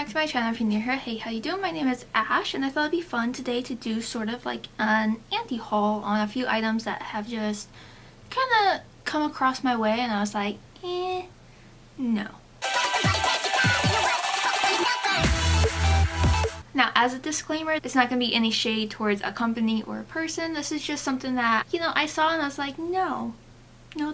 back to my channel if you're new here. Hey, how you doing? My name is Ash, and I thought it'd be fun today to do sort of like an anti-haul on a few items that have just kind of come across my way, and I was like, no. Now, as a disclaimer, it's not going to be any shade towards a company or a person. This is just something that, I saw and I was like, no,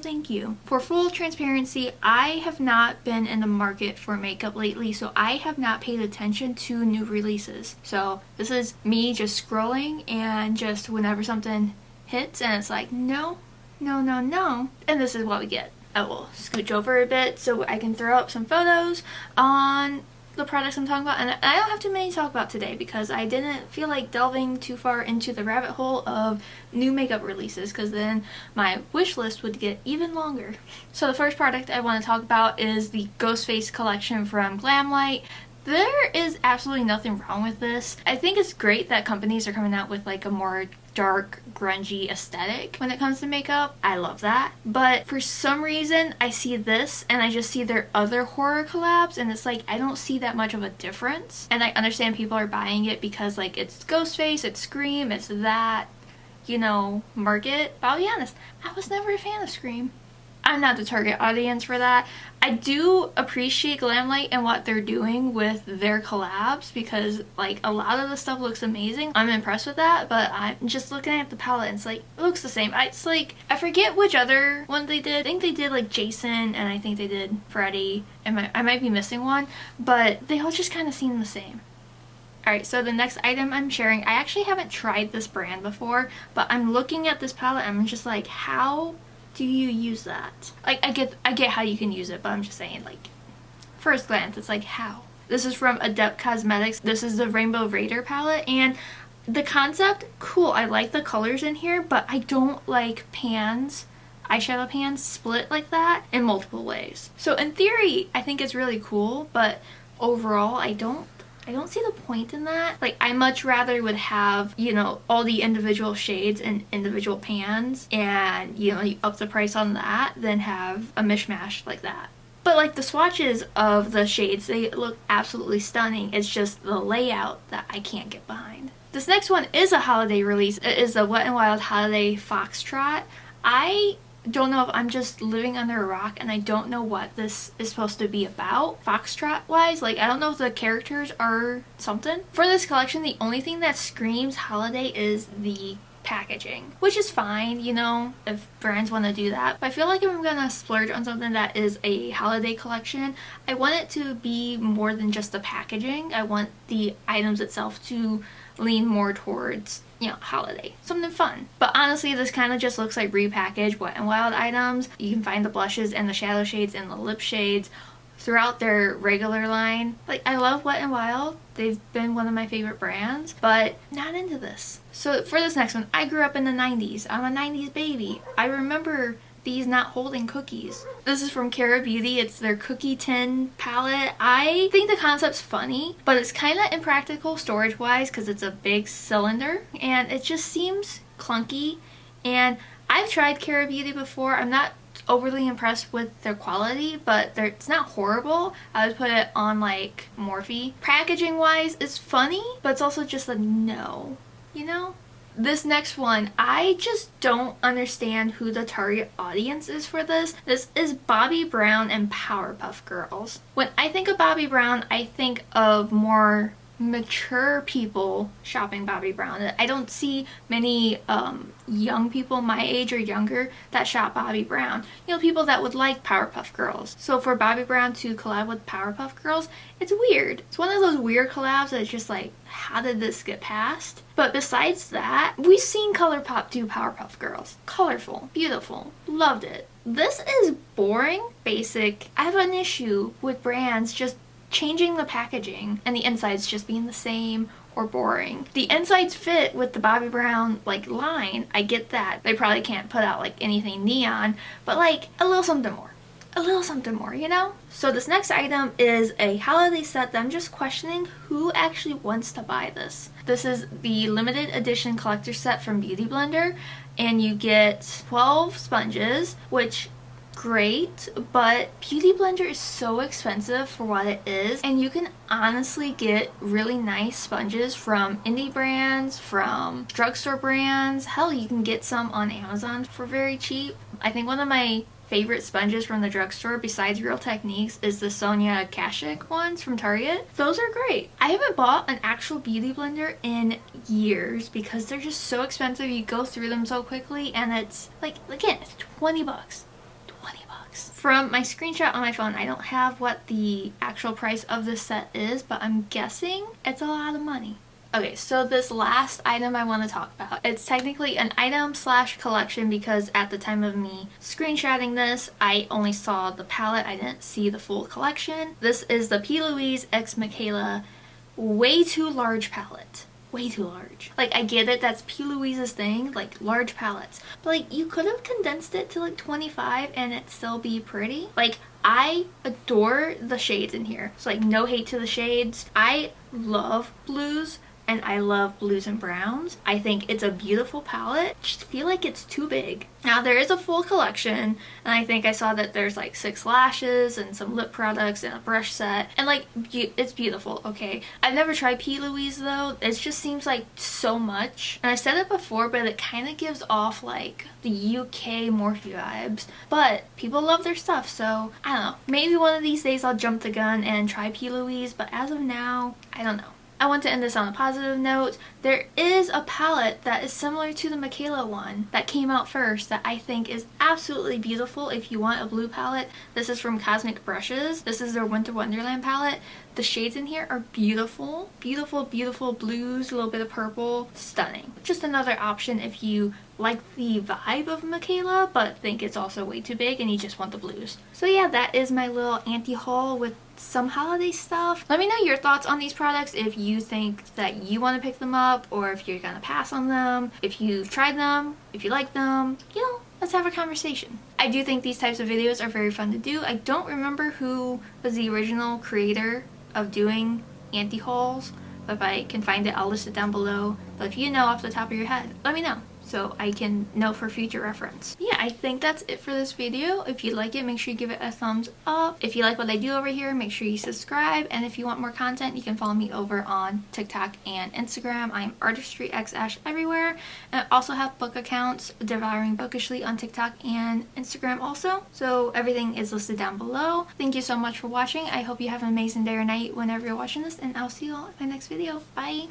thank you. For full transparency, I have not been in the market for makeup lately, so I have not paid attention to new releases. So this is me just scrolling, and just whenever something hits and it's like, no, and this is what we get. I will scooch over a bit so I can throw up some photos on the products I'm talking about, and I don't have too many to talk about today because I didn't feel like delving too far into the rabbit hole of new makeup releases, because then my wish list would get even longer. So the first product I want to talk about is the Ghost Face collection from Glamlight. There is absolutely nothing wrong with this. I think it's great that companies are coming out with like a more dark, grungy aesthetic when it comes to makeup. I love that. But for some reason, I see this and I just see their other horror collabs, and it's like I don't see that much of a difference. And I understand people are buying it because like it's Ghostface, it's Scream, it's that, market. But I'll be honest, I was never a fan of Scream. I'm not the target audience for that. I do appreciate Glamlight and what they're doing with their collabs, because like a lot of the stuff looks amazing. I'm impressed with that, but I'm just looking at the palette and it's like, it looks the same. It's like, I forget which other one they did. I think they did like Jason, and I think they did Freddy, and I might be missing one, but they all just kind of seem the same. Alright, so the next item I'm sharing, I actually haven't tried this brand before, but I'm looking at this palette and I'm just like, how do you use that? Like, I get how you can use it, but I'm just saying, like, first glance, it's like, how? This is from Adept Cosmetics. This is the Rainbow Raider palette, and the concept, cool. I like the colors in here, but I don't like eyeshadow pans split like that in multiple ways. So in theory, I think it's really cool, but overall, I don't see the point in that. Like, I much rather would have, all the individual shades and individual pans, and, you up the price on that than have a mishmash like that. But like the swatches of the shades, they look absolutely stunning. It's just the layout that I can't get behind. This next one is a holiday release. It is the Wet n Wild Holiday Foxtrot. I don't know if I'm just living under a rock and I don't know what this is supposed to be about Foxtrot wise. Like, I don't know if the characters are something. For this collection, the only thing that screams holiday is the packaging, which is fine, if brands want to do that. But I feel like if I'm gonna splurge on something that is a holiday collection, I want it to be more than just the packaging. I want the items itself to lean more towards, holiday. Something fun. But honestly, this kind of just looks like repackaged Wet n Wild items. You can find the blushes and the shadow shades and the lip shades throughout their regular line. Like, I love Wet n Wild. They've been one of my favorite brands, but not into this. So for this next one, I grew up in the 90s. I'm a 90s baby. I remember these not holding cookies. This is from Cara Beauty. It's their cookie tin palette. I think the concept's funny, but it's kind of impractical storage wise because it's a big cylinder and it just seems clunky. And I've tried Cara Beauty before. I'm not overly impressed with their quality, but it's not horrible. I would put it on like Morphe. Packaging wise, it's funny, but it's also just a no, This next one, I just don't understand who the target audience is for this. This is Bobbi Brown and Powerpuff Girls. When I think of Bobbi Brown, I think of more mature people shopping Bobbi Brown. I don't see many young people my age or younger that shop Bobbi Brown. People that would like Powerpuff Girls. So for Bobbi Brown to collab with Powerpuff Girls, it's weird. It's one of those weird collabs that's just like, how did this get passed? But besides that, we've seen ColourPop do Powerpuff Girls. Colorful, beautiful, loved it. This is boring, basic. I have an issue with brands just changing the packaging and the insides just being the same or boring. The insides fit with the Bobbi Brown line. I get that. They probably can't put out anything neon, but a little something more. A little something more, So this next item is a holiday set that I'm just questioning who actually wants to buy this. This is the limited edition collector set from Beauty Blender, and you get 12 sponges, which great, but Beauty Blender is so expensive for what it is, and you can honestly get really nice sponges from indie brands, from drugstore brands. Hell, you can get some on Amazon for very cheap. I think one of my favorite sponges from the drugstore besides Real Techniques is the Sonia Kashuk ones from Target. Those are great. I haven't bought an actual beauty blender in years because they're just so expensive. You go through them so quickly, and it's like, again, it's 20 bucks. 20 bucks. From my screenshot on my phone, I don't have what the actual price of this set is, but I'm guessing it's a lot of money. Okay, so this last item I want to talk about, it's technically an item slash collection because at the time of me screenshotting this, I only saw the palette, I didn't see the full collection. This is the P. Louise x Michaela way too large palette. Way too large. Like, I get it, that's P. Louise's thing, like large palettes, but like you could have condensed it to like 25 and it still be pretty. Like, I adore the shades in here, so like no hate to the shades. I love blues and I love blues and browns. I think it's a beautiful palette. Just feel like it's too big. Now there is a full collection, and I think I saw that there's like 6 lashes and some lip products and a brush set, and like it's beautiful, okay? I've never tried P. Louise though. It just seems like so much, and I said it before, but it kind of gives off like the UK Morphe vibes, but people love their stuff, so I don't know. Maybe one of these days I'll jump the gun and try P. Louise, but as of now, I don't know. I want to end this on a positive note. There is a palette that is similar to the Michaela one that came out first that I think is absolutely beautiful if you want a blue palette. This is from Cosmic Brushes. This is their Winter Wonderland palette. The shades in here are beautiful. Beautiful, beautiful blues, a little bit of purple. Stunning. Just another option if you like the vibe of Michaela but think it's also way too big and you just want the blues. So yeah, that is my little anti-haul with some holiday stuff. Let me know your thoughts on these products, if you think that you want to pick them up or if you're gonna pass on them, if you've tried them, if you like them, you know, let's have a conversation. I do think these types of videos are very fun to do. I don't remember who was the original creator of doing anti-hauls, but if I can find it, I'll list it down below. But if you know off the top of your head, let me know so I can know for future reference. Yeah, I think that's it for this video. If you like it, make sure you give it a thumbs up. If you like what I do over here, make sure you subscribe. And if you want more content, you can follow me over on TikTok and Instagram. I'm artistryxashh everywhere. And I also have book accounts, Devouring Bookishly on TikTok and Instagram also. So everything is listed down below. Thank you so much for watching. I hope you have an amazing day or night whenever you're watching this, and I'll see you all in my next video. Bye!